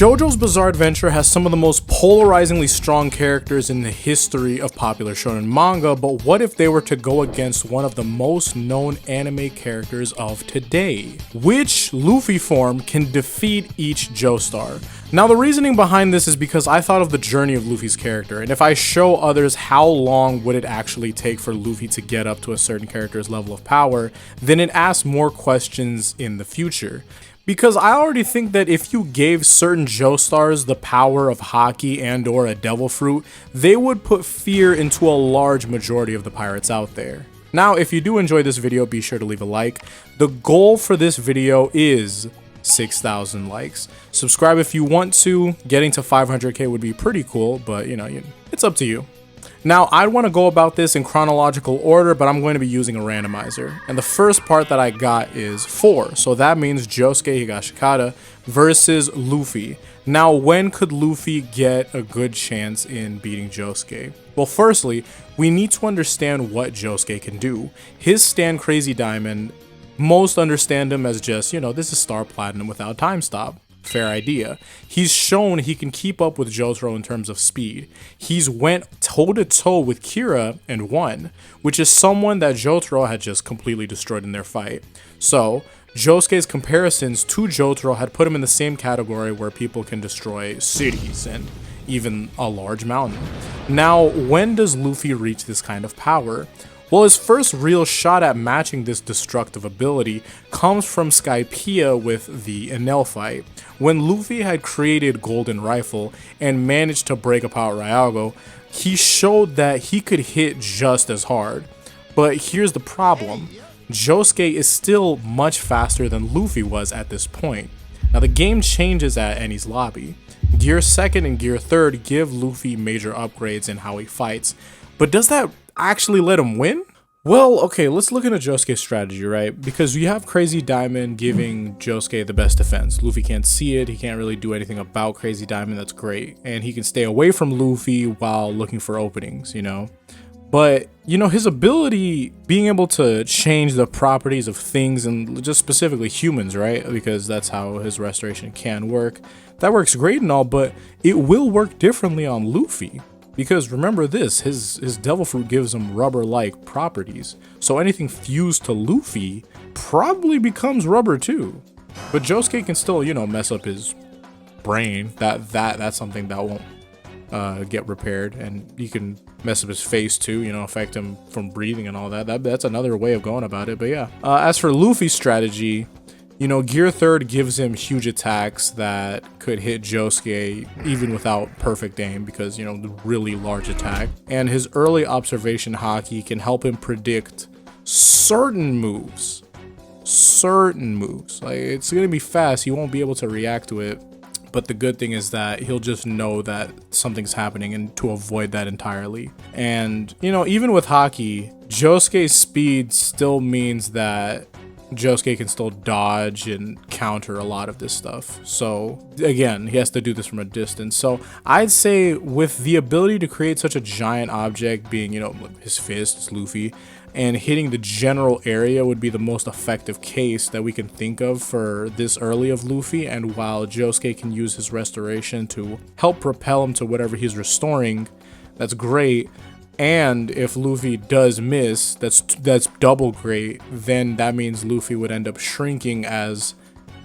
JoJo's Bizarre Adventure has some of the most polarizingly strong characters in the history of popular shonen manga, but what if they were to go against one of the most known anime characters of today? Which Luffy form can defeat each Joestar? Now, the reasoning behind this is because I thought of the journey of Luffy's character, and if I show others how long would it actually take for Luffy to get up to a certain character's level of power, then it asks more questions in the future. Because I already think that if you gave certain Joestars the power of Haki and or a devil fruit, they would put fear into a large majority of the pirates out there. Now, if you do enjoy this video, be sure to leave a like. The goal for this video is 6,000 likes. Subscribe if you want to. Getting to 500k would be pretty cool, but it's up to you. Now, I'd want to go about this in chronological order, but I'm going to be using a randomizer. And the first part that I got is 4. So that means Josuke Higashikata versus Luffy. Now, when could Luffy get a good chance in beating Josuke? Well, firstly, we need to understand what Josuke can do. His Stand Crazy Diamond, most understand him as just, this is Star Platinum without time stop. Fair idea. He's shown he can keep up with Jotaro in terms of speed. He's went toe-to-toe with Kira and won, which is someone that Jotaro had just completely destroyed in their fight. So, Josuke's comparisons to Jotaro had put him in the same category where people can destroy cities and even a large mountain. Now, when does Luffy reach this kind of power? Well, his first real shot at matching this destructive ability comes from Skypiea with the Enel fight. When Luffy had created Golden Rifle and managed to break apart Ryago, he showed that he could hit just as hard. But here's the problem. Josuke is still much faster than Luffy was at this point. Now, the game changes at Eni's lobby. Gear 2nd and Gear 3rd give Luffy major upgrades in how he fights, but does that actually let him win? Well, okay, let's look into Josuke's strategy, right? Because you have Crazy Diamond giving Josuke the best defense. Luffy can't see it, he can't really do anything about Crazy Diamond, that's great. And he can stay away from Luffy while looking for openings, But, his ability, being able to change the properties of things and just specifically humans, right? Because that's how his restoration can work. That works great and all, but it will work differently on Luffy. Because remember this, his devil fruit gives him rubber-like properties. So anything fused to Luffy probably becomes rubber too. But Josuke can still, mess up his brain. That's something that won't get repaired. And you can mess up his face too, affect him from breathing and all that. That's another way of going about it, but yeah. As for Luffy's strategy, Gear 3rd gives him huge attacks that could hit Josuke even without perfect aim because, the really large attack. And his early observation haki can help him predict certain moves. Like, it's going to be fast. He won't be able to react to it. But the good thing is that he'll just know that something's happening and to avoid that entirely. And, even with haki, Josuke's speed still means that Josuke can still dodge and counter a lot of this stuff. So again, he has to do this from a distance. So I'd say with the ability to create such a giant object being, his fists, Luffy, and hitting the general area would be the most effective case that we can think of for this early of Luffy. And while Josuke can use his restoration to help propel him to whatever he's restoring, that's great. And if Luffy does miss, that's double great. Then that means Luffy would end up shrinking, as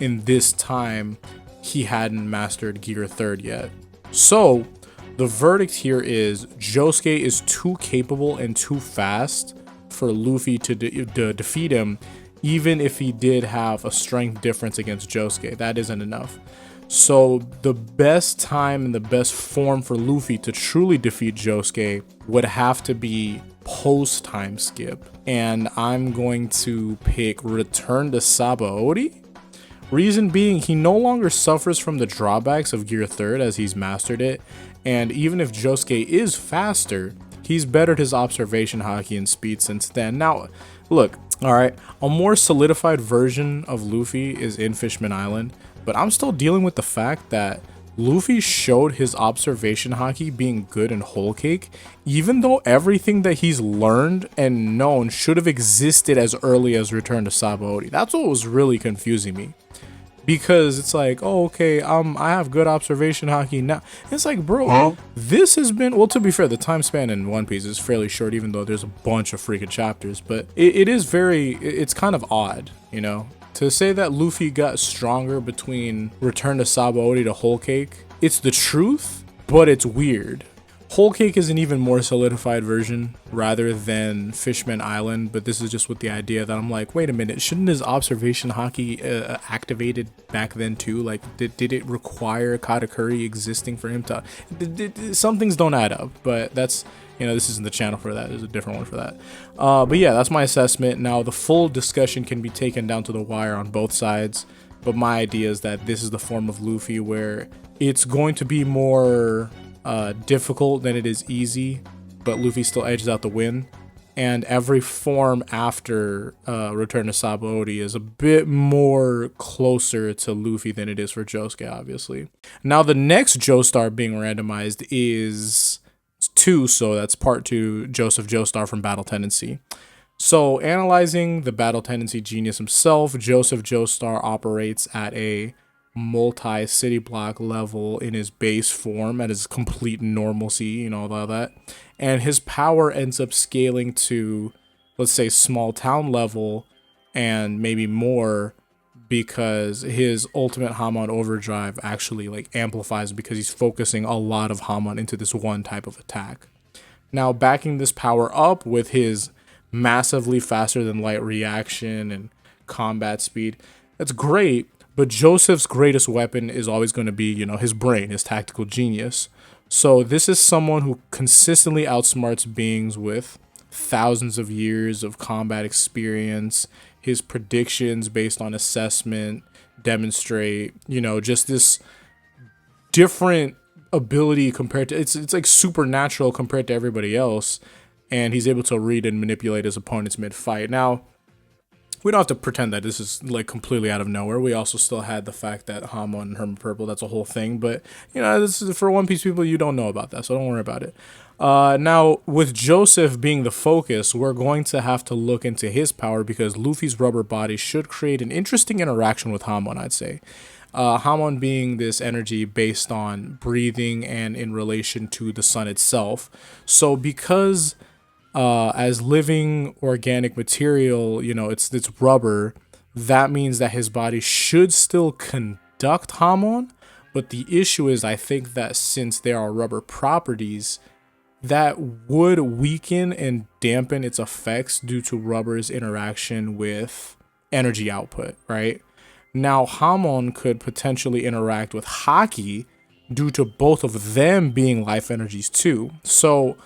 in this time he hadn't mastered Gear 3rd yet. So the verdict here is Josuke is too capable and too fast for Luffy to defeat him, even if he did have a strength difference against Josuke. That isn't enough. So the best time and the best form for Luffy to truly defeat Josuke would have to be post time skip. And I'm going to pick Return to Sabaody. Reason being, he no longer suffers from the drawbacks of Gear 3rd as he's mastered it. And even if Josuke is faster, he's bettered his observation haki and speed since then. Now, look, alright, a more solidified version of Luffy is in Fishman Island. But I'm still dealing with the fact that Luffy showed his observation haki being good in Whole Cake, even though everything that he's learned and known should have existed as early as Return to Sabaody. That's what was really confusing me. because it's like, oh, okay, I have good observation hockey now. It's like, bro, this has been, well, to be fair, the time span in One Piece is fairly short, even though there's a bunch of freaking chapters, but it is it's kind of odd, you know, to say that Luffy got stronger between Return to Sabaody to Whole Cake. It's the truth, but it's weird. Whole Cake is an even more solidified version rather than Fishman Island, but this is just with the idea that I'm like, wait a minute, shouldn't his observation hockey activated back then too? Like, did it require Katakuri existing for him to... Some things don't add up, but that's, you know, this isn't the channel for that. There's a different one for that. But yeah, that's my assessment. Now, the full discussion can be taken down to the wire on both sides, but my idea is that this is the form of Luffy where it's going to be more... difficult than it is easy, but Luffy still edges out the win. And every form after Return to Sabaody is a bit more closer to Luffy than it is for Josuke, obviously. Now the next Joestar being randomized is 2, so that's part 2, Joseph Joestar from Battle Tendency. So analyzing the Battle Tendency genius himself, Joseph Joestar operates at a multi-city block level in his base form at his complete normalcy, you know, all that, and his power ends up scaling to, let's say, small town level and maybe more, because his ultimate Hamon overdrive actually like amplifies because he's focusing a lot of Hamon into this one type of attack. Now backing this power up with his massively faster than light reaction and combat speed, that's great. But Joseph's greatest weapon is always going to be, you know, his brain, his tactical genius. So this is someone who consistently outsmarts beings with thousands of years of combat experience. His predictions based on assessment demonstrate, you know, just this different ability compared to, it's like supernatural compared to everybody else. And he's able to read and manipulate his opponents mid-fight. Now, we don't have to pretend that this is like completely out of nowhere. We also still had the fact that Hamon and Hermit Purple, that's a whole thing. But, you know, this is for One Piece people, you don't know about that, so don't worry about it. Now, with Joseph being the focus, we're going to have to look into his power because Luffy's rubber body should create an interesting interaction with Hamon, I'd say. Hamon being this energy based on breathing and in relation to the sun itself. So because... as living organic material, you know, it's rubber, that means that his body should still conduct Hamon, but the issue is I think that since there are rubber properties, that would weaken and dampen its effects due to rubber's interaction with energy output, right? Now, Hamon could potentially interact with Haki due to both of them being life energies too. So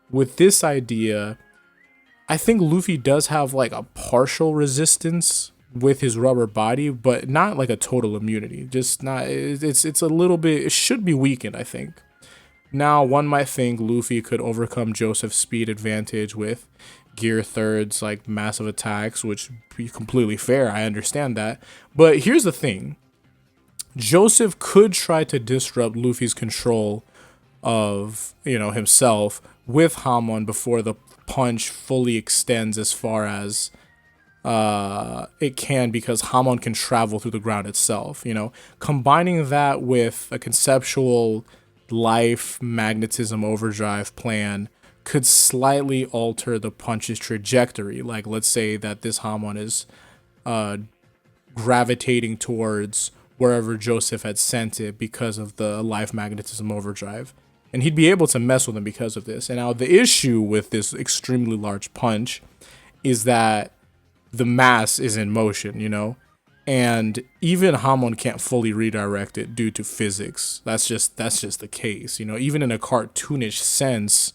with this idea, I think Luffy does have like a partial resistance with his rubber body, but not like a total immunity. Just not, it's a little bit, it should be weakened, I think. Now, one might think Luffy could overcome Joseph's speed advantage with Gear Third's like massive attacks, which would be completely fair. I understand that. But here's the thing. Joseph could try to disrupt Luffy's control of, you know, himself with Hamon before the punch fully extends as far as it can, because Hamon can travel through the ground itself, you know. Combining that with a conceptual life magnetism overdrive plan could slightly alter the punch's trajectory. Like, let's say that this Hamon is gravitating towards wherever Joseph had sent it because of the life magnetism overdrive. And he'd be able to mess with him because of this. And now the issue with this extremely large punch is that the mass is in motion, you know? And even Hamon can't fully redirect it due to physics. That's just the case, you know? Even in a cartoonish sense,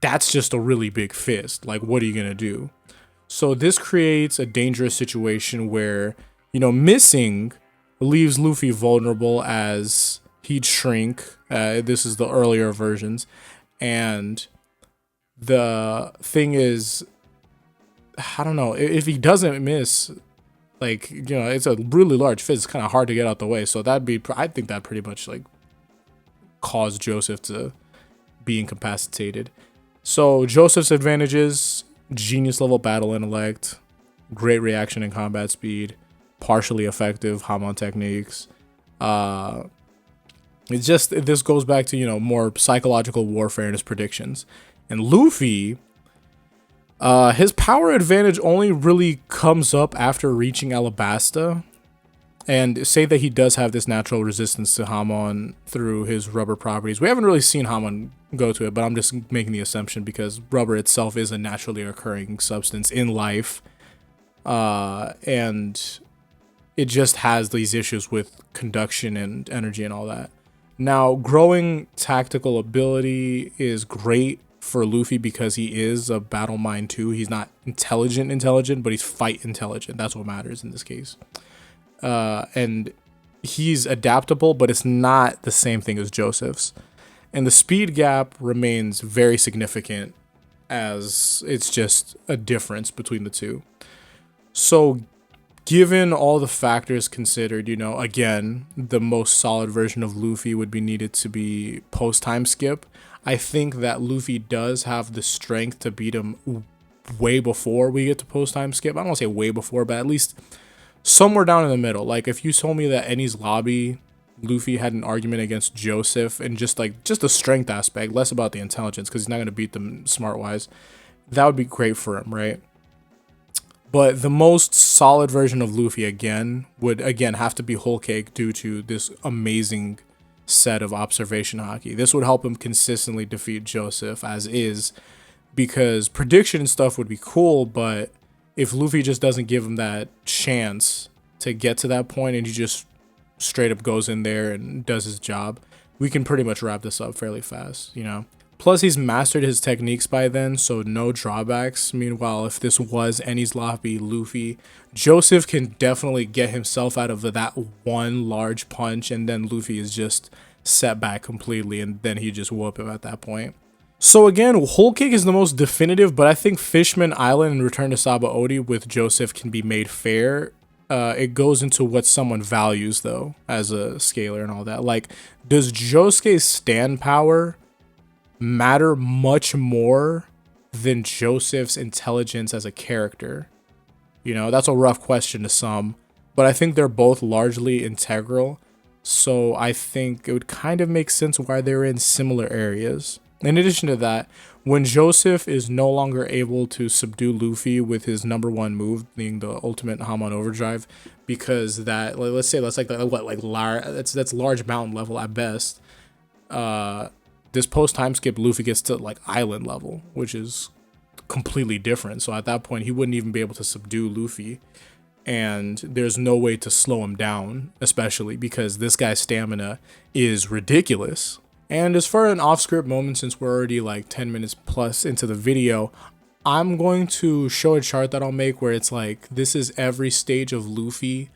that's just a really big fist. Like, what are you gonna do? So this creates a dangerous situation where, you know, missing leaves Luffy vulnerable as he'd shrink. This is the earlier versions. And the thing is, I don't know, if he doesn't miss, like, you know, it's a really large fist. It's kind of hard to get out the way. So I think that pretty much like caused Joseph to be incapacitated. So Joseph's advantages: genius level battle intellect, great reaction and combat speed, partially effective Hamon techniques. It's just, this goes back to, you know, more psychological warfare in his predictions. And Luffy, his power advantage only really comes up after reaching Alabasta. And say that he does have this natural resistance to Hamon through his rubber properties. We haven't really seen Hamon go to it, but I'm just making the assumption because rubber itself is a naturally occurring substance in life. And it just has these issues with conduction and energy and all that. Now, growing tactical ability is great for Luffy because he is a battle mind too. He's not intelligent, but he's fight intelligent. That's what matters in this case. And he's adaptable, but it's not the same thing as Joseph's. And the speed gap remains very significant, as it's just a difference between the two. So given all the factors considered, you know, again, the most solid version of Luffy would be needed to be post-time skip. I think that Luffy does have the strength to beat him way before we get to post-time skip. I don't want to say way before, but at least somewhere down in the middle. Like, if you told me that Enies Lobby, Luffy had an argument against Joseph and just the strength aspect, less about the intelligence, because he's not going to beat them smart-wise, that would be great for him, right? But the most solid version of Luffy, would have to be Whole Cake due to this amazing set of observation haki. This would help him consistently defeat Joseph as is, because prediction and stuff would be cool, but if Luffy just doesn't give him that chance to get to that point and he just straight up goes in there and does his job, we can pretty much wrap this up fairly fast, you know? Plus, he's mastered his techniques by then, so no drawbacks. Meanwhile, if this was Enies Lobby Luffy, Joseph can definitely get himself out of that one large punch, and then Luffy is just set back completely, and then he just whoop him at that point. So again, Whole Cake is the most definitive, but I think Fishman Island and Return to Sabaody with Joseph can be made fair. It goes into what someone values, though, as a scaler and all that. Like, does Josuke's stand power matter much more than Joseph's intelligence as a character? You know, that's a rough question to some, but I think they're both largely integral. So I think it would kind of make sense why they're in similar areas. In addition to that, when Joseph is no longer able to subdue Luffy with his #1 move, being the ultimate Hamon Overdrive, because that, let's say that's that's large mountain level at best. This post-time skip, Luffy gets to like island level, which is completely different. So at that point, he wouldn't even be able to subdue Luffy, and there's no way to slow him down, especially because this guy's stamina is ridiculous. And as far as an off-script moment, since we're already like 10 minutes plus into the video, I'm going to show a chart that I'll make where it's like, this is every stage of Luffy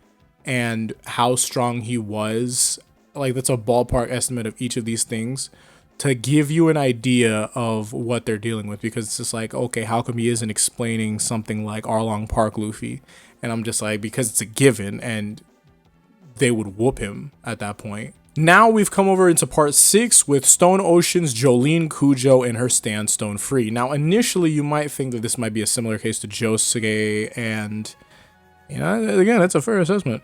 and how strong he was. Like, that's a ballpark estimate of each of these things to give you an idea of what they're dealing with, because it's just like, okay, how come he isn't explaining something like Arlong Park Luffy? And I'm just like, because it's a given, and they would whoop him at that point. Now we've come over into part 6 with Stone Ocean's Jolyne Kujo and her stand Stone Free. Now initially you might think that this might be a similar case to Josuke, and you know, again, that's a fair assessment.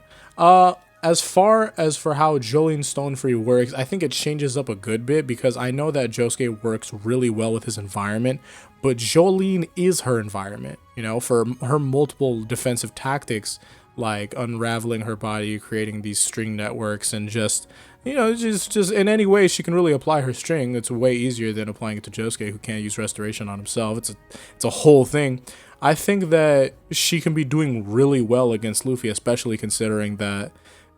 As far as for how Jolyne Stone Free works, I think it changes up a good bit, because I know that Josuke works really well with his environment, but Jolyne is her environment, you know, for her multiple defensive tactics, like unraveling her body, creating these string networks, and just, you know, just in any way she can really apply her string. It's way easier than applying it to Josuke, who can't use restoration on himself. It's a whole thing. I think that she can be doing really well against Luffy, especially considering that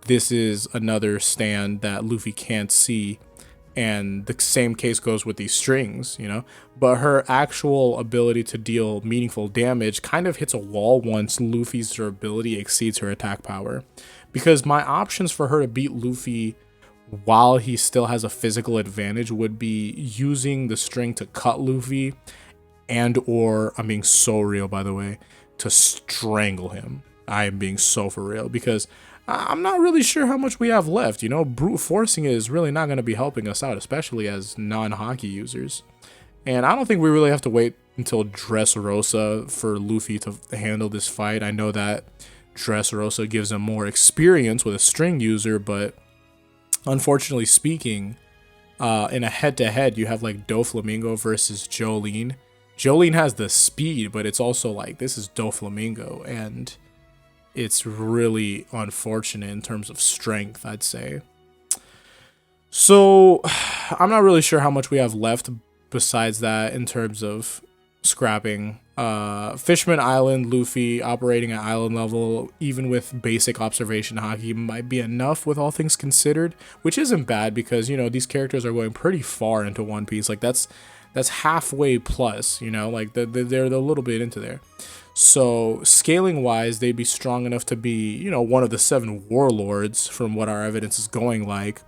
this is another stand that Luffy can't see, and the same case goes with these strings, you know. But her actual ability to deal meaningful damage kind of hits a wall once Luffy's durability exceeds her attack power, because my options for her to beat Luffy while he still has a physical advantage would be using the string to cut Luffy, and or, I'm being so real by the way, to strangle him. I am being so for real, because I'm not really sure how much we have left. You know, brute forcing is really not going to be helping us out, especially as non-haki users. And I don't think we really have to wait until Dressrosa for Luffy to handle this fight. I know that Dressrosa gives him more experience with a string user, but unfortunately speaking, in a head-to-head, you have like Doflamingo versus Jolyne. Jolyne has the speed, but it's also like, this is Doflamingo, and it's really unfortunate in terms of strength, I'd say. So I'm not really sure how much we have left besides that in terms of scrapping. Fishman Island, Luffy operating at island level, even with basic observation haki, might be enough with all things considered, which isn't bad because, you know, these characters are going pretty far into One Piece. Like that's halfway plus, you know, like they're a little bit into there. So scaling wise, they'd be strong enough to be, you know, one of the 7 warlords from what our evidence is going like.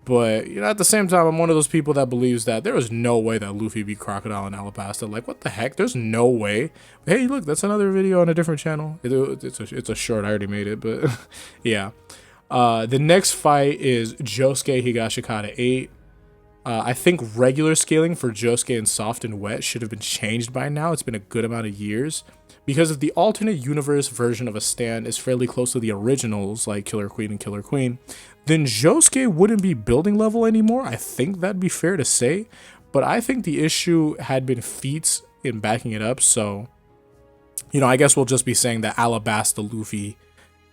But, you know, at the same time, I'm one of those people that believes that there is no way that Luffy beat Crocodile and Alabasta. Like, what the heck? There's no way. Hey, look, that's another video on a different channel. It's a short. I already made it, but yeah. The next fight is Josuke Higashikata 8. I think regular scaling for Josuke and Soft and Wet should have been changed by now. It's been a good amount of years. Because if the alternate universe version of a stand is fairly close to the originals, like Killer Queen and Killer Queen, then Josuke wouldn't be building level anymore. I think that'd be fair to say. But I think the issue had been feats in backing it up. So, you know, I guess we'll just be saying that Alabasta Luffy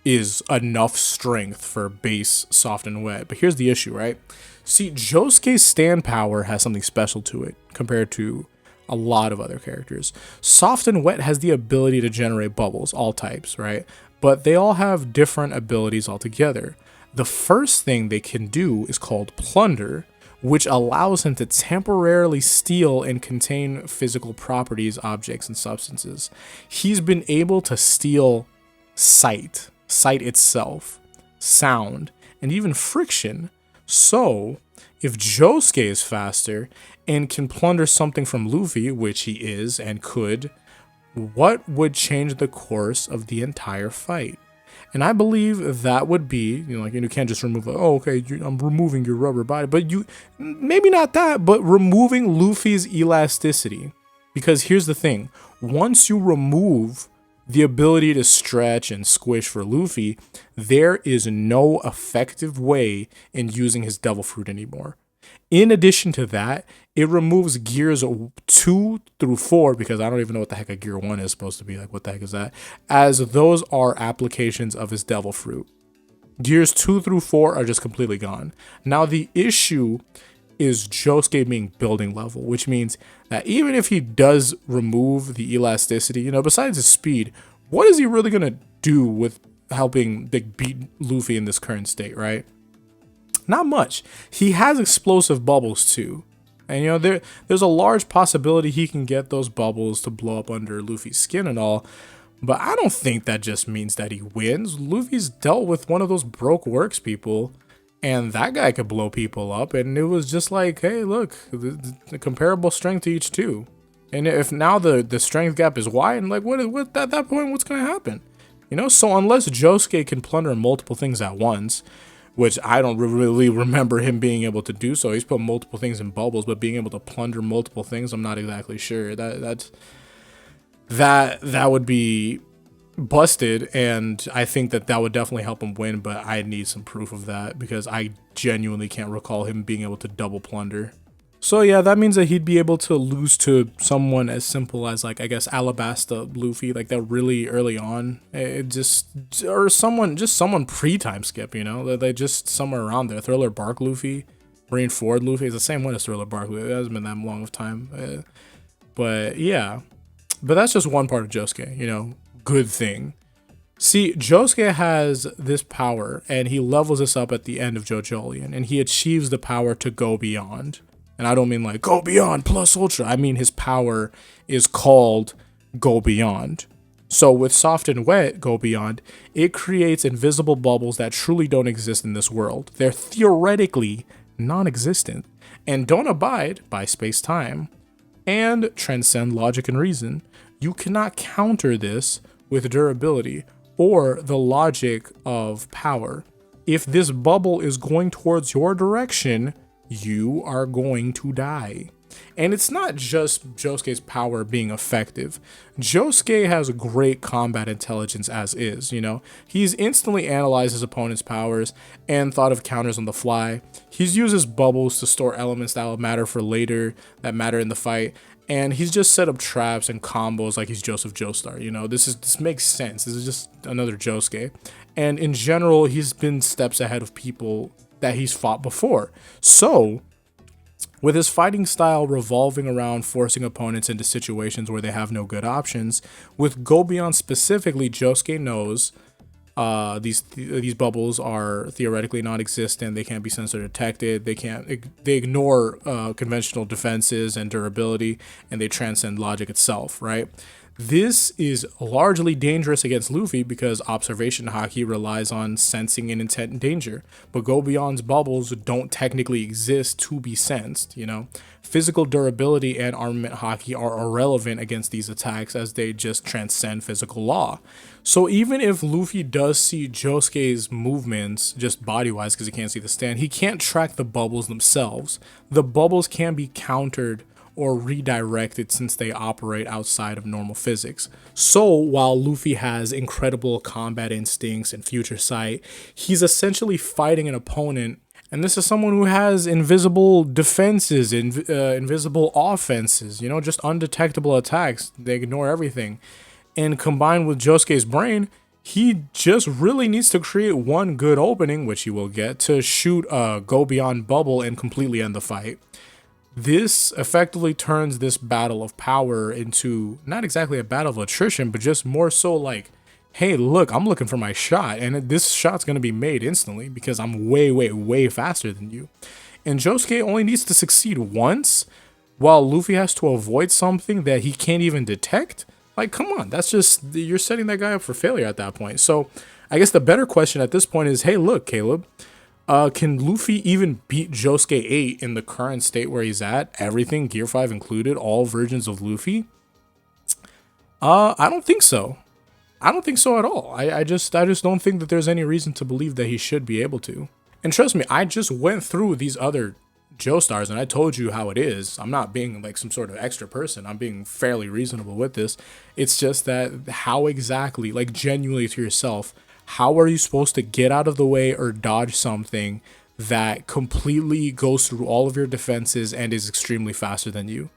is enough strength for base Soft and Wet. But here's the issue, right? See, Josuke's stand power has something special to it compared to a lot of other characters. Soft and Wet has the ability to generate bubbles, all types, right? But they all have different abilities altogether. The first thing they can do is called Plunder, which allows him to temporarily steal and contain physical properties, objects, and substances. He's been able to steal sight itself, sound, and even friction. So, if Josuke is faster and can plunder something from Luffy, which he is and could, what would change the course of the entire fight? And I believe that would be, you know, like, you can't just remove, like, oh, okay, I'm removing your rubber body, but maybe not that, but removing Luffy's elasticity. Because here's the thing, once you remove the ability to stretch and squish for Luffy, there is no effective way in using his Devil Fruit anymore. In addition to that, it removes gears 2 through 4, because I don't even know what the heck a gear 1 is supposed to be. Like, what the heck is that? As those are applications of his Devil Fruit. Gears 2 through 4 are just completely gone. Now, the issue is Josuke being building level, which means that even if he does remove the elasticity, you know, besides his speed, what is he really going to do with helping beat Luffy in this current state, right? Not much. He has explosive bubbles too. And, you know, there's a large possibility he can get those bubbles to blow up under Luffy's skin and all. But I don't think that just means that he wins. Luffy's dealt with one of those broke works people, and that guy could blow people up. And it was just like, hey, look, the comparable strength to each two. And if now the strength gap is wide, like, what at that point, what's going to happen? You know, so unless Josuke can plunder multiple things at once, which I don't really remember him being able to do so. He's put multiple things in bubbles, but being able to plunder multiple things, I'm not exactly sure. That would be busted, and I think that would definitely help him win, but I need some proof of that because I genuinely can't recall him being able to double plunder. So yeah, that means that he'd be able to lose to someone as simple as, like, I guess Alabasta Luffy, like that really early on. Or someone pre-time skip, you know, they just somewhere around there. Thriller Bark Luffy, Marine Ford Luffy is the same one as Thriller Bark Luffy. It hasn't been that long of time, but yeah. But that's just one part of Josuke, you know, good thing. See, Josuke has this power, and he levels this up at the end of JoJo's, and he achieves the power to go beyond. And I don't mean like go beyond plus ultra. I mean his power is called go beyond. So with Soft and Wet go beyond, it creates invisible bubbles that truly don't exist in this world. They're theoretically non-existent and don't abide by space-time and transcend logic and reason. You cannot counter this with durability or the logic of power. If this bubble is going towards your direction, you are going to die. And it's not just Josuke's power being effective. Josuke has great combat intelligence as is, you know. He's instantly analyzed his opponent's powers and thought of counters on the fly. He's used his bubbles to store elements that will matter for later, that matter in the fight. And he's just set up traps and combos like he's Joseph Joestar, you know. This makes sense. This is just another Josuke. And in general, he's been steps ahead of people that he's fought before. So, with his fighting style revolving around forcing opponents into situations where they have no good options, with Go Beyond specifically, Josuke knows these bubbles are theoretically non-existent. They can't be sensor detected. They ignore conventional defenses and durability, and they transcend logic itself, right? This is largely dangerous against Luffy because observation haki relies on sensing an intent danger, but Go Beyond's bubbles don't technically exist to be sensed, you know? Physical durability and armament haki are irrelevant against these attacks as they just transcend physical law. So even if Luffy does see Josuke's movements, just body-wise because he can't see the stand, he can't track the bubbles themselves. The bubbles can be countered or redirected since they operate outside of normal physics. So while Luffy has incredible combat instincts and future sight, he's essentially fighting an opponent, and this is someone who has invisible defenses, invisible offenses, you know, just undetectable attacks. They ignore everything. And combined with Josuke's brain, he just really needs to create one good opening, which he will get, to shoot a Go Beyond bubble and completely end the fight. This effectively turns this battle of power into not exactly a battle of attrition, but just more so like, hey, look, I'm looking for my shot, and this shot's going to be made instantly because I'm way, way, way faster than you. And Josuke only needs to succeed once, while Luffy has to avoid something that he can't even detect. Like, come on, that's just, you're setting that guy up for failure at that point. So I guess the better question at this point is, hey, look, Caleb, can Luffy even beat Josuke 8 in the current state where he's at? Everything, Gear 5 included, all versions of Luffy? I don't think so. I don't think so at all. I just don't think that there's any reason to believe that he should be able to. And trust me, I just went through these other Joestars and I told you how it is. I'm not being like some sort of extra person. I'm being fairly reasonable with this. It's just that how exactly, like genuinely to yourself, how are you supposed to get out of the way or dodge something that completely goes through all of your defenses and is extremely faster than you?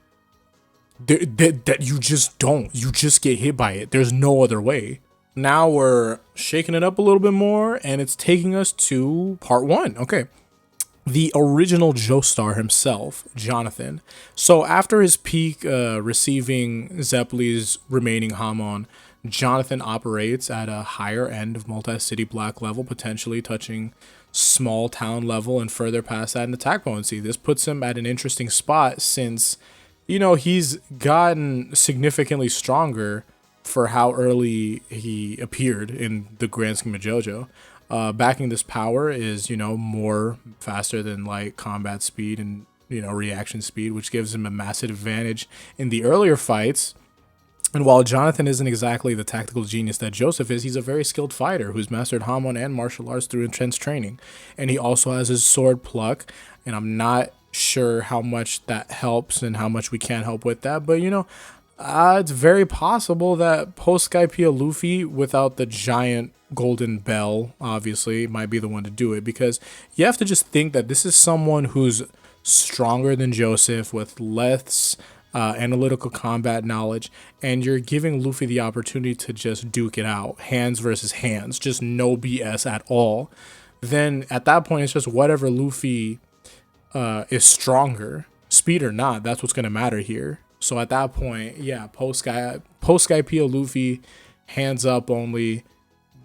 That you just don't. You just get hit by it. There's no other way. Now we're shaking it up a little bit more, and it's taking us to part 1. Okay. The original Joestar himself, Jonathan. So after his peak receiving Zeppelin's remaining Hamon, Jonathan operates at a higher end of multi-city black level, potentially touching small town level and further past that in attack potency. This puts him at an interesting spot since, you know, he's gotten significantly stronger for how early he appeared in the grand scheme of JoJo. Backing this power is, you know, more faster than light combat speed and, you know, reaction speed, which gives him a massive advantage in the earlier fights. And while Jonathan isn't exactly the tactical genius that Joseph is, he's a very skilled fighter who's mastered Hamon and martial arts through intense training. And he also has his sword pluck, and I'm not sure how much that helps and how much we can't help with that, but, you know, it's very possible that post-Skypiea Luffy, without the giant golden bell, obviously, might be the one to do it, because you have to just think that this is someone who's stronger than Joseph with less analytical combat knowledge, and you're giving Luffy the opportunity to just duke it out, hands versus hands, just no BS at all. Then at that point, it's just whatever Luffy is stronger, speed or not, that's what's going to matter here. So at that point, yeah, post-Skypiea Luffy, hands up only,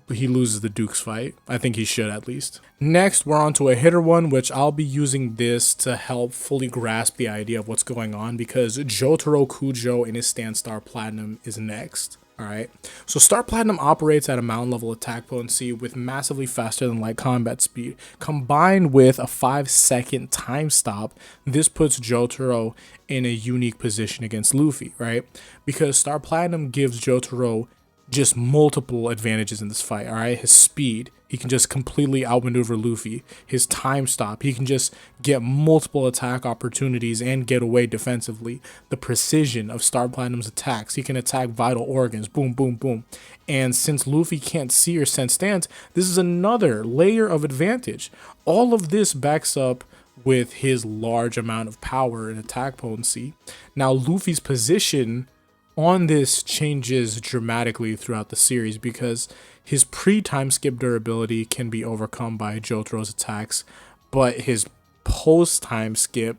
he loses the Duke's fight. I think he should, at least. Next, we're on to a hitter one, which I'll be using this to help fully grasp the idea of what's going on, because Jotaro Kujo in his stand Star Platinum is next. Alright, so Star Platinum operates at a mountain level attack potency with massively faster than light combat speed. Combined with a 5-second time stop, this puts Jotaro in a unique position against Luffy, right? Because Star Platinum gives Jotaro just multiple advantages in this fight. All right, his speed, he can just completely outmaneuver Luffy. His time stop, he can just get multiple attack opportunities and get away defensively. The precision of Star Platinum's attacks, he can attack vital organs, boom, boom, boom. And since Luffy can't see or sense stance, this is another layer of advantage. All of this backs up with his large amount of power and attack potency. Now, Luffy's position on this changes dramatically throughout the series because his pre-time skip durability can be overcome by Jotaro's attacks, but his post-time skip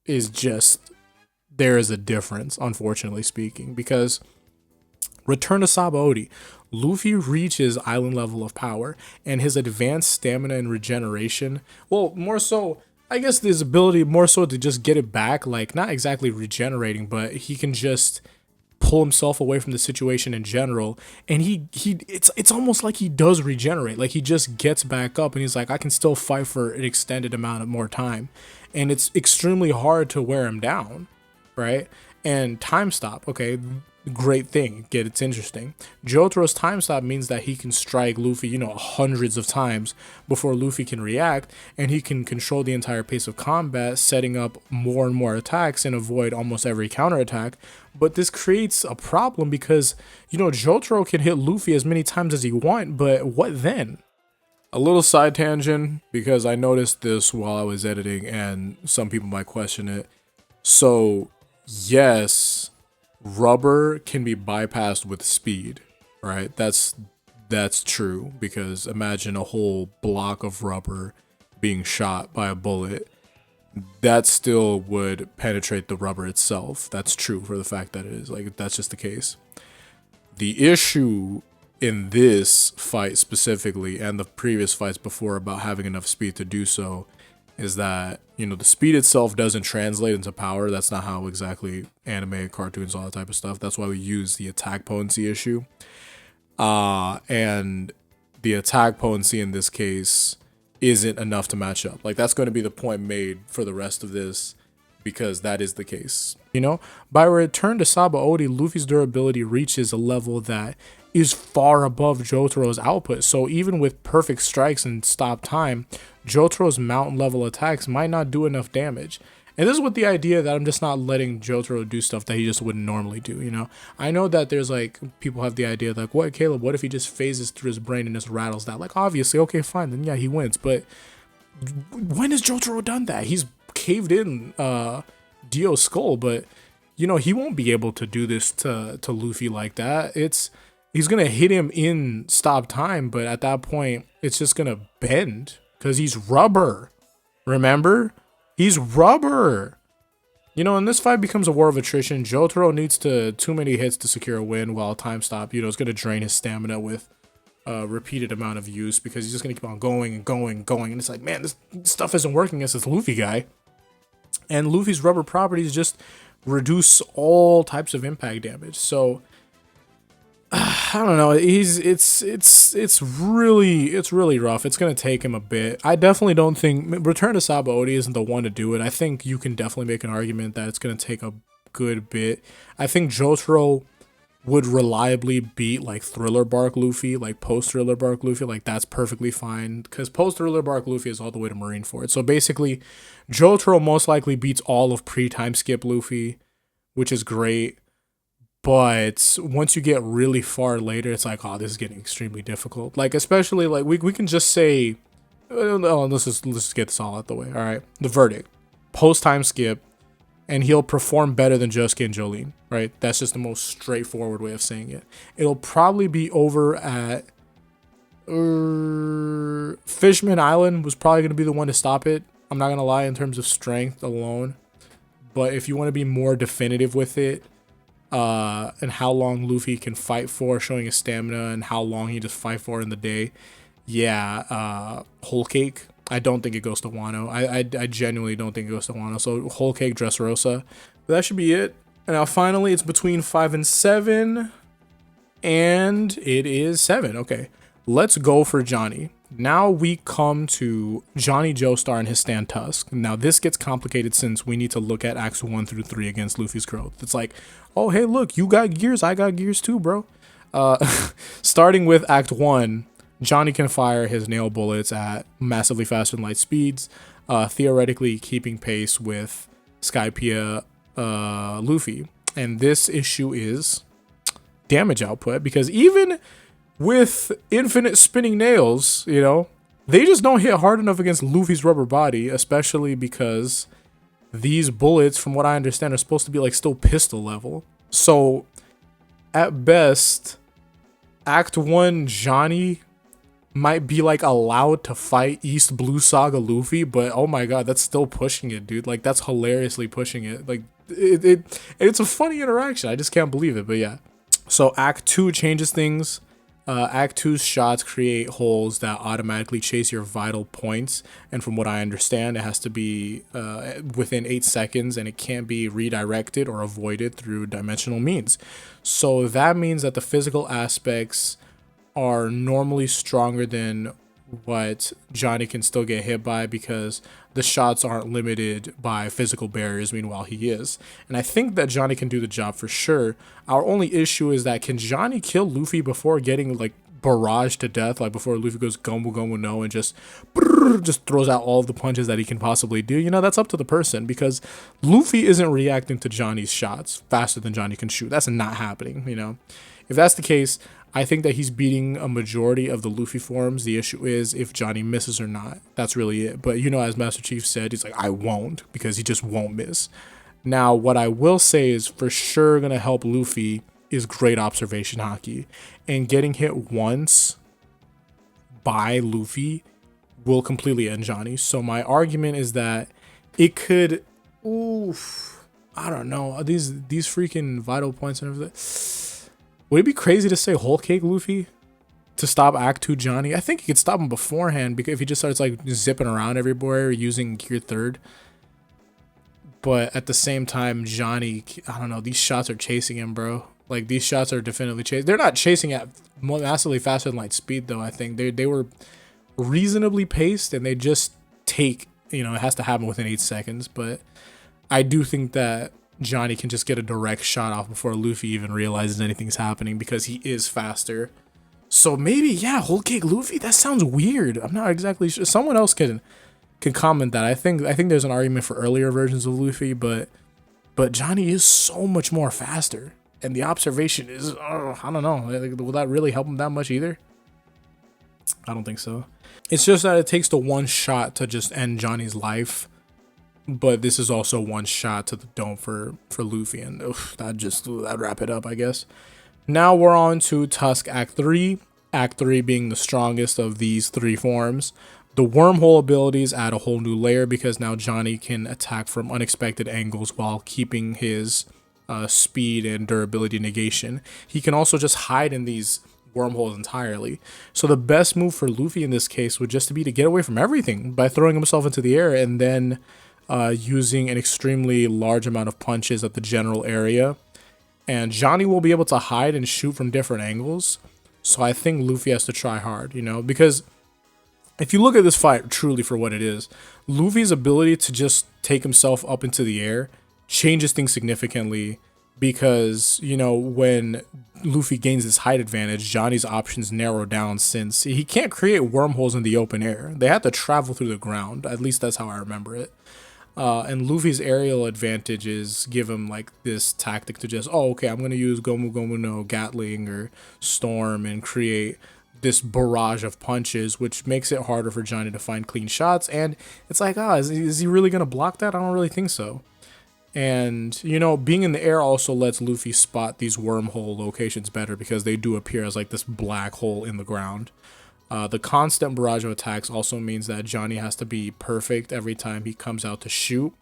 is just, there is a difference, unfortunately speaking, because Return to Sabaody, Luffy reaches island level of power, and his advanced stamina and regeneration, well, more so, I guess his ability more so to just get it back, like not exactly regenerating, but he can just pull himself away from the situation in general, and it's almost like he does regenerate, like he just gets back up and he's like, I can still fight for an extended amount of more time, and it's extremely hard to wear him down, right? And time stop, okay, great thing, it's interesting. Jotaro's time stop means that he can strike Luffy, you know, hundreds of times before Luffy can react, and he can control the entire pace of combat, setting up more and more attacks and avoid almost every counterattack. But this creates a problem because, you know, Jotaro can hit Luffy as many times as he wants, but what then? A little side tangent, because I noticed this while I was editing and some people might question it. So, yes, rubber can be bypassed with speed, right? That's true, because imagine a whole block of rubber being shot by a bullet. That still would penetrate the rubber itself. That's true for the fact that it is. Like, that's just the case. The issue in this fight specifically, and the previous fights before about having enough speed to do so, is that, you know, the speed itself doesn't translate into power. That's not how exactly anime, cartoons, all that type of stuff. That's why we use the attack potency issue. And the attack potency in this case isn't enough to match up. Like, that's going to be the point made for the rest of this, because that is the case. You know, by Return to Sabaody, Luffy's durability reaches a level that is far above Jotaro's output. So even with perfect strikes and stop time, Jotaro's mountain level attacks might not do enough damage. And this is with the idea that I'm just not letting Jotaro do stuff that he just wouldn't normally do, you know? I know that there's like, people have the idea like, what, Caleb, what if he just phases through his brain and just rattles that? Like, obviously, okay, fine, then yeah, he wins. But when has Jotaro done that? He's caved in Dio's skull, but, you know, he won't be able to do this to Luffy like that. He's going to hit him in stop time, but at that point, it's just going to bend because he's rubber. Remember? He's rubber. You know, and this fight becomes a war of attrition. Jotaro needs too many hits to secure a win, while time stop, you know, is going to drain his stamina with a repeated amount of use, because he's just going to keep on going and going and going. And it's like, man, this stuff isn't working against this Luffy guy. And Luffy's rubber properties just reduce all types of impact damage. So I don't know. It's really rough. It's gonna take him a bit. I definitely don't think Return to Sabaody isn't the one to do it. I think you can definitely make an argument that it's gonna take a good bit. I think Jotaro would reliably beat like Thriller Bark Luffy, like post Thriller Bark Luffy. Like, that's perfectly fine, because post Thriller Bark Luffy is all the way to Marineford. So basically, Jotaro most likely beats all of pre-time skip Luffy, which is great. But once you get really far later, it's like, oh, this is getting extremely difficult. Like, especially, like, we can just say, let's just get this all out the way. All right, the verdict: post-time skip, and he'll perform better than Josuke and Jolyne, right? That's just the most straightforward way of saying it. It'll probably be over at Fishman Island was probably going to be the one to stop it. I'm not going to lie, in terms of strength alone. But if you want to be more definitive with it, and how long Luffy can fight for, showing his stamina, and how long he just fight for in the day, yeah, Whole Cake. I don't think it goes to Wano. I genuinely don't think it goes to Wano. So Whole Cake, Dressrosa. But that should be it. And now finally, it's between 5 and 7. And it is 7. Okay. Let's go for Johnny. Now we come to Johnny Joestar and his Stand Tusk. Now this gets complicated since we need to look at acts 1 through 3 against Luffy's growth. It's like, oh, hey, look, you got gears. I got gears too, bro. Starting with Act 1, Johnny can fire his nail bullets at massively faster than light speeds, theoretically keeping pace with Skypiea Luffy. And this issue is damage output, because even with infinite spinning nails, you know, they just don't hit hard enough against Luffy's rubber body, especially because these bullets, from what I understand, are supposed to be like still pistol level. So at best, Act 1 Johnny might be like allowed to fight East Blue Saga Luffy, but oh my god, that's still pushing it, dude. Like, that's hilariously pushing it. Like, it's a funny interaction. I just can't believe it, but yeah. So Act 2 changes things. Act 2's shots create holes that automatically chase your vital points, and from what I understand, it has to be within 8 seconds, and it can't be redirected or avoided through dimensional means. So that means that the physical aspects are normally stronger than what Johnny can still get hit by, because the shots aren't limited by physical barriers, meanwhile he is. And I think that Johnny can do the job for sure. Our only issue is that, can Johnny kill Luffy before getting like barraged to death, like before Luffy goes Gomu Gomu no and just throws out all of the punches that he can possibly do? You know, that's up to the person, because Luffy isn't reacting to Johnny's shots faster than Johnny can shoot. That's not happening, you know. If that's the case, I think that he's beating a majority of the Luffy forms. The issue is if Johnny misses or not. That's really it. But, you know, as Master Chief said, he's like, I won't, because he just won't miss. Now, what I will say is for sure going to help Luffy is great observation haki. And getting hit once by Luffy will completely end Johnny. So my argument is that it could... Oof. I don't know. These freaking vital points and everything... Would it be crazy to say Whole Cake Luffy to stop Act 2 Johnny? I think he could stop him beforehand, because if he just starts like zipping around everywhere using Gear 3rd. But at the same time, Johnny, I don't know, these shots are chasing him, bro. Like, these shots are definitely chasing. They're not chasing at massively faster than light speed, though. I think they were reasonably paced, and they just take, you know, it has to happen within 8 seconds. But I do think that Johnny can just get a direct shot off before Luffy even realizes anything's happening, because he is faster. So maybe, yeah, Whole Cake Luffy? That sounds weird. I'm not exactly sure. Someone else can comment that. I think there's an argument for earlier versions of Luffy, but Johnny is so much more faster. And the observation is, I don't know. Will that really help him that much either? I don't think so. It's just that it takes the one shot to just end Johnny's life. But this is also one shot to the dome for Luffy, and that'd wrap it up, I guess. Now we're on to Tusk Act 3. Act 3 being the strongest of these 3 forms. The wormhole abilities add a whole new layer, because now Johnny can attack from unexpected angles while keeping his speed and durability negation. He can also just hide in these wormholes entirely. So the best move for Luffy in this case would just be to get away from everything by throwing himself into the air, and then using an extremely large amount of punches at the general area. And Johnny will be able to hide and shoot from different angles. So I think Luffy has to try hard, you know, because if you look at this fight truly for what it is, Luffy's ability to just take himself up into the air changes things significantly, because, you know, when Luffy gains this height advantage, Johnny's options narrow down, since he can't create wormholes in the open air. They have to travel through the ground. At least that's how I remember it. And Luffy's aerial advantages give him like this tactic to just, oh, okay, I'm going to use Gomu Gomu no Gatling or Storm and create this barrage of punches, which makes it harder for Johnny to find clean shots. And it's like, is he really going to block that? I don't really think so. And, you know, being in the air also lets Luffy spot these wormhole locations better, because they do appear as like this black hole in the ground. The constant barrage of attacks also means that Johnny has to be perfect every time he comes out to shoot.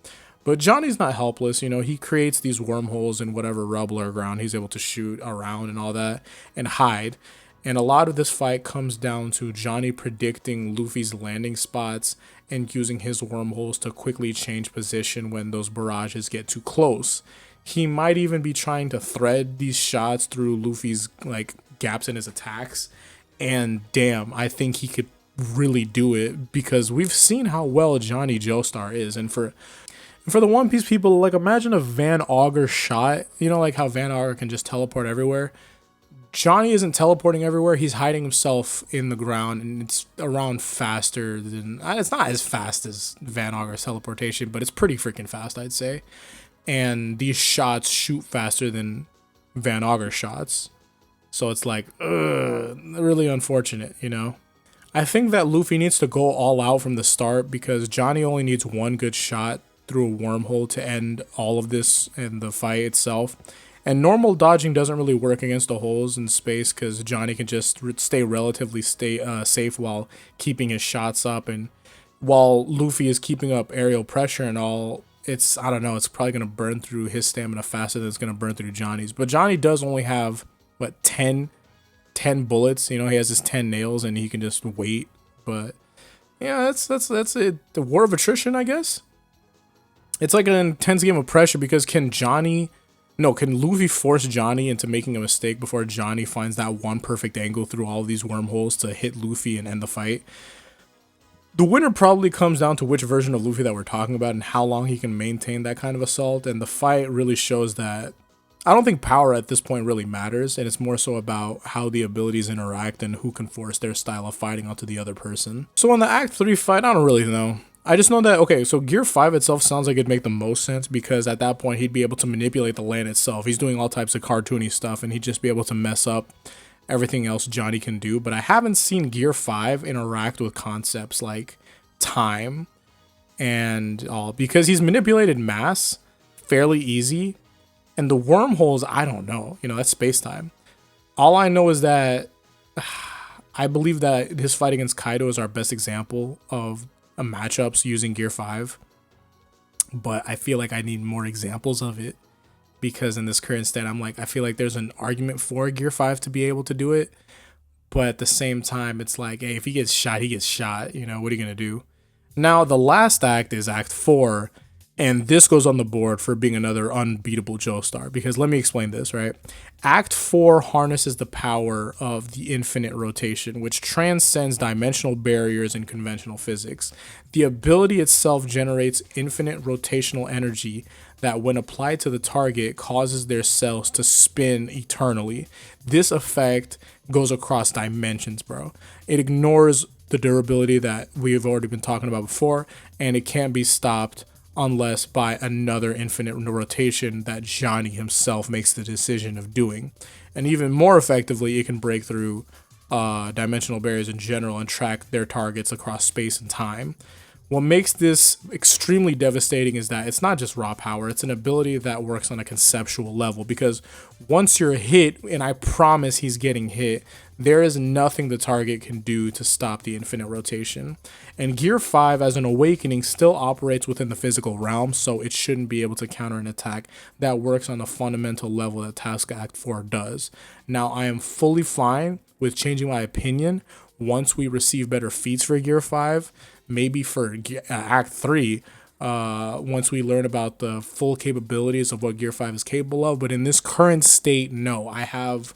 But Johnny's not helpless, you know, he creates these wormholes in whatever rubble or ground he's able to shoot around and all that, and hide. And a lot of this fight comes down to Johnny predicting Luffy's landing spots and using his wormholes to quickly change position when those barrages get too close. He might even be trying to thread these shots through Luffy's like gaps in his attacks. And damn, I think he could really do it, because we've seen how well Johnny Joestar is. And for the One Piece people, like, imagine a Van Augur shot, you know, like how Van Augur can just teleport everywhere. Johnny isn't teleporting everywhere. He's hiding himself in the ground, and it's around faster than... It's not as fast as Van Auger's teleportation, but it's pretty freaking fast, I'd say. And these shots shoot faster than Van Auger's shots. So it's like, really unfortunate, you know? I think that Luffy needs to go all out from the start because Johnny only needs one good shot through a wormhole to end all of this and the fight itself. And normal dodging doesn't really work against the holes in space because Johnny can just stay relatively safe while keeping his shots up. And while Luffy is keeping up aerial pressure and all, I don't know, it's probably going to burn through his stamina faster than it's going to burn through Johnny's. But Johnny does only have, what, 10 bullets? You know, he has his 10 nails and he can just wait. But yeah, that's it. The war of attrition, I guess. It's like an intense game of pressure because can Luffy force Johnny into making a mistake before Johnny finds that one perfect angle through all of these wormholes to hit Luffy and end the fight? The winner probably comes down to which version of Luffy that we're talking about and how long he can maintain that kind of assault. And the fight really shows that I don't think power at this point really matters. And it's more so about how the abilities interact and who can force their style of fighting onto the other person. So in the Act 3 fight, I don't really know. I just know that, okay, so Gear 5 itself sounds like it'd make the most sense because at that point he'd be able to manipulate the land itself. He's doing all types of cartoony stuff and he'd just be able to mess up everything else Johnny can do. But I haven't seen Gear 5 interact with concepts like time and all because he's manipulated mass fairly easy. And the wormholes, I don't know. You know, that's space-time. All I know is that I believe that his fight against Kaido is our best example of matchups using Gear 5, but I feel like I need more examples of it because in this current state I feel like there's an argument for Gear 5 to be able to do it, but at the same time it's like, hey, if he gets shot, he gets shot, you know, what are you gonna do? Now the last act is Act 4, and this goes on the board for being another unbeatable Joestar because let me explain this, right? Act 4 harnesses the power of the infinite rotation, which transcends dimensional barriers in conventional physics. The ability itself generates infinite rotational energy that, when applied to the target, causes their cells to spin eternally. This effect goes across dimensions, bro. It ignores the durability that we've already been talking about before, and it can't be stopped unless by another infinite rotation that Johnny himself makes the decision of doing. And even more effectively, it can break through dimensional barriers in general and track their targets across space and time. What makes this extremely devastating is that it's not just raw power, it's an ability that works on a conceptual level, because once you're hit, and I promise he's getting hit, there is nothing the target can do to stop the infinite rotation. And Gear 5 as an awakening still operates within the physical realm, so it shouldn't be able to counter an attack that works on the fundamental level that Task Act 4 does. Now, I am fully fine with changing my opinion once we receive better feats for Gear 5, maybe for Act 3, once we learn about the full capabilities of what Gear 5 is capable of. But in this current state, no, I have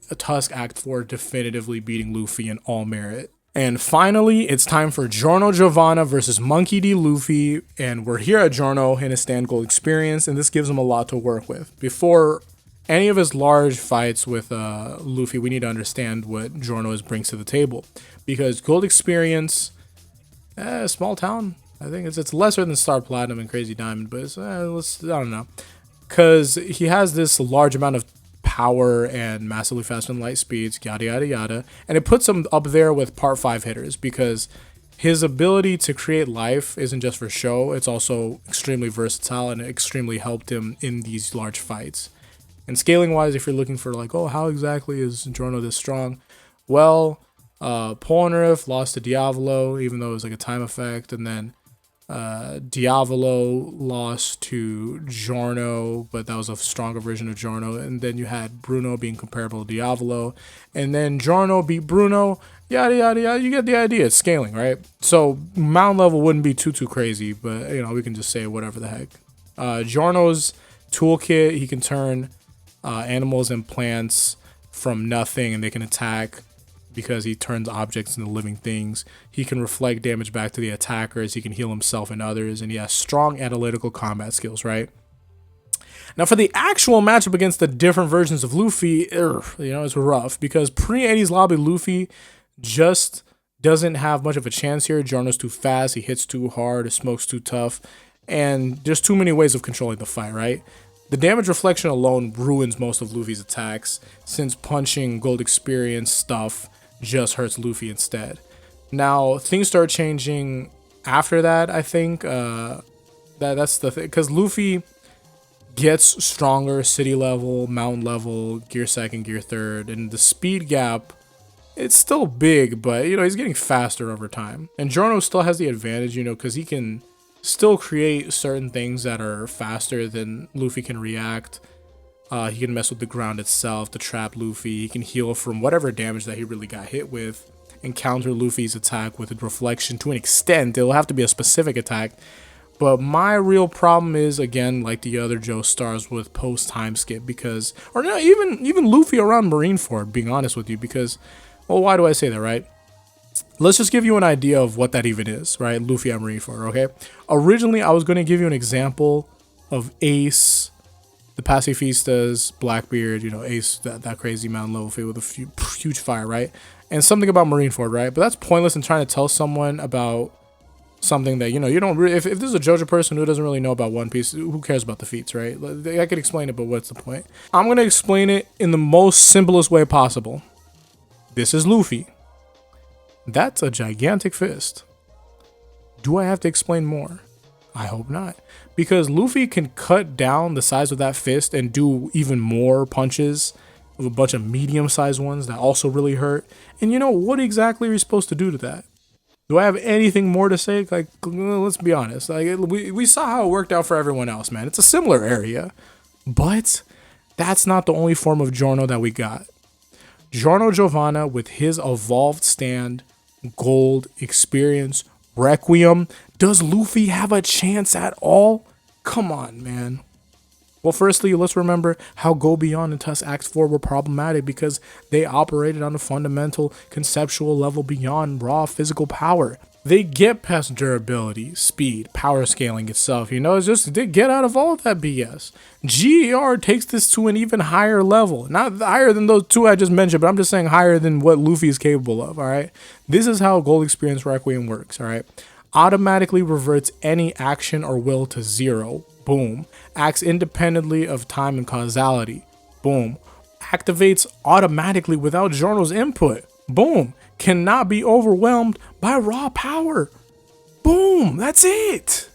a Tusk Act 4 definitively beating Luffy in all merit. And finally, it's time for Giorno Giovanna versus Monkey D. Luffy, and we're here at Giorno in a stand gold experience, and this gives him a lot to work with. Before any of his large fights with Luffy, we need to understand what Giorno brings to the table, because gold experience, small town. I think it's lesser than Star Platinum and Crazy Diamond, but it's, I don't know, because he has this large amount of power and massively faster than light speeds, yada yada yada, and it puts him up there with Part 5 hitters because his ability to create life isn't just for show, it's also extremely versatile, and it extremely helped him in these large fights. And scaling wise, if you're looking for like, oh, how exactly is Giorno this strong? Well, Polnareff lost to Diavolo, even though it was like a time effect, and then Diavolo lost to Giorno, but that was a stronger version of Giorno. And then you had Bruno being comparable to Diavolo, and then Giorno beat Bruno, yada yada yada. You get the idea. It's scaling, right? So mountain level wouldn't be too crazy, but you know, we can just say whatever the heck. Giorno's toolkit, he can turn animals and plants from nothing, and they can attack because he turns objects into living things. He can reflect damage back to the attackers. He can heal himself and others, and he has strong analytical combat skills, right? Now, for the actual matchup against the different versions of Luffy, it's rough because pre-80s lobby Luffy just doesn't have much of a chance here. Giorno's too fast, he hits too hard, his smoke's too tough, and there's too many ways of controlling the fight, right? The damage reflection alone ruins most of Luffy's attacks, since punching gold experience stuff just hurts Luffy instead. Now, things start changing after that, I think. That's the thing, because Luffy gets stronger city level, mountain level, gear second, gear third, and the speed gap, it's still big, but, he's getting faster over time. And Giorno still has the advantage, because he can still create certain things that are faster than Luffy can react. He can mess with the ground itself to trap Luffy. He can heal from whatever damage that he really got hit with and counter Luffy's attack with a reflection to an extent. It'll have to be a specific attack. But my real problem is, again, like the other Joestars with post time skip, because, or no, even Luffy around Marineford, being honest with you, because, well, why do I say that, right? Let's just give you an idea of what that even is, right? Luffy at Marineford, okay? Originally, I was going to give you an example of Ace, the Pacifistas, Blackbeard, Ace, that crazy mountain level fight with a huge fire, right? And something about Marineford, right? But that's pointless in trying to tell someone about something that, you don't really, if this is a JoJo person who doesn't really know about One Piece, who cares about the feats, right? I could explain it, but what's the point? I'm going to explain it in the most simplest way possible. This is Luffy. That's a gigantic fist. Do I have to explain more? I hope not. Because Luffy can cut down the size of that fist and do even more punches with a bunch of medium-sized ones that also really hurt. And what exactly are you supposed to do to that? Do I have anything more to say? Like, let's be honest. Like, we saw how it worked out for everyone else, man. It's a similar area. But that's not the only form of Giorno that we got. Giorno Giovanna, with his evolved stand, gold, experience, Requiem. Does Luffy have a chance at all? Come on, man. Well, firstly, let's remember how Go Beyond and Tusk Act 4 were problematic because they operated on a fundamental conceptual level beyond raw physical power. They get past durability, speed, power scaling itself, it's just, they get out of all of that BS. GER takes this to an even higher level. Not higher than those two I just mentioned, but I'm just saying higher than what Luffy is capable of, alright? This is how Gold Experience Requiem works, alright? Automatically reverts any action or will to 0. Boom. Acts independently of time and causality. Boom. Activates automatically without Giorno's input. Boom. Cannot be overwhelmed by raw power. Boom. That's it.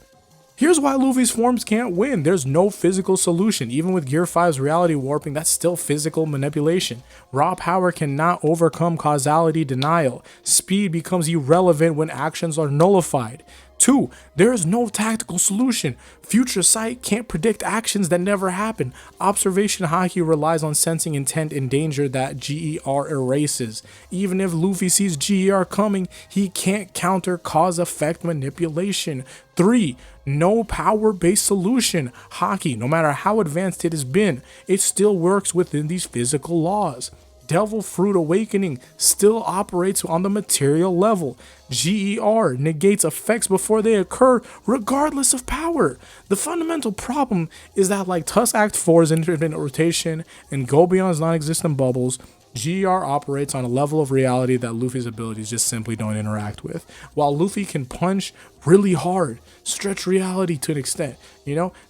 Here's why Luffy's forms can't win. There's no physical solution. Even with Gear 5's reality warping, that's still physical manipulation. Raw power cannot overcome causality denial. Speed becomes irrelevant when actions are nullified. 2. There is no tactical solution. Future sight can't predict actions that never happen. Observation haki relies on sensing intent and danger that GER erases. Even if Luffy sees GER coming, he can't counter cause-effect manipulation. 3. No power-based solution. Haki, no matter how advanced it has been, it still works within these physical laws. Devil Fruit Awakening still operates on the material level. GER negates effects before they occur regardless of power. The fundamental problem is that, like Tusk Act 4's intermittent rotation and Go Beyond's non-existent bubbles, GER operates on a level of reality that Luffy's abilities just simply don't interact with. While Luffy can punch really hard, stretch reality to an extent,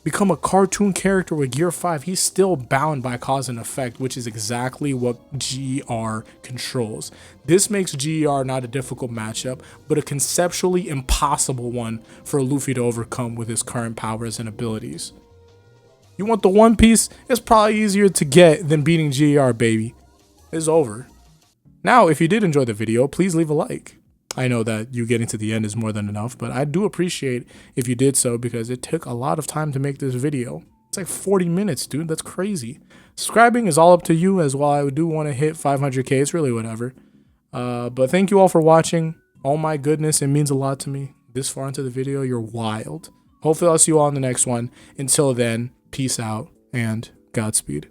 become a cartoon character with Gear 5, he's still bound by cause and effect, which is exactly what GER controls. This makes GER not a difficult matchup, but a conceptually impossible one for Luffy to overcome with his current powers and abilities. You want the One Piece? It's probably easier to get than beating GER, baby. Is over. Now, if you did enjoy the video, please leave a like. I know that you getting to the end is more than enough, but I do appreciate if you did so because it took a lot of time to make this video. It's like 40 minutes, dude. That's crazy. Subscribing is all up to you as well. I do want to hit 500k. It's really whatever. But thank you all for watching. Oh my goodness, it means a lot to me. This far into the video, you're wild. Hopefully I'll see you all in the next one. Until then, peace out and Godspeed.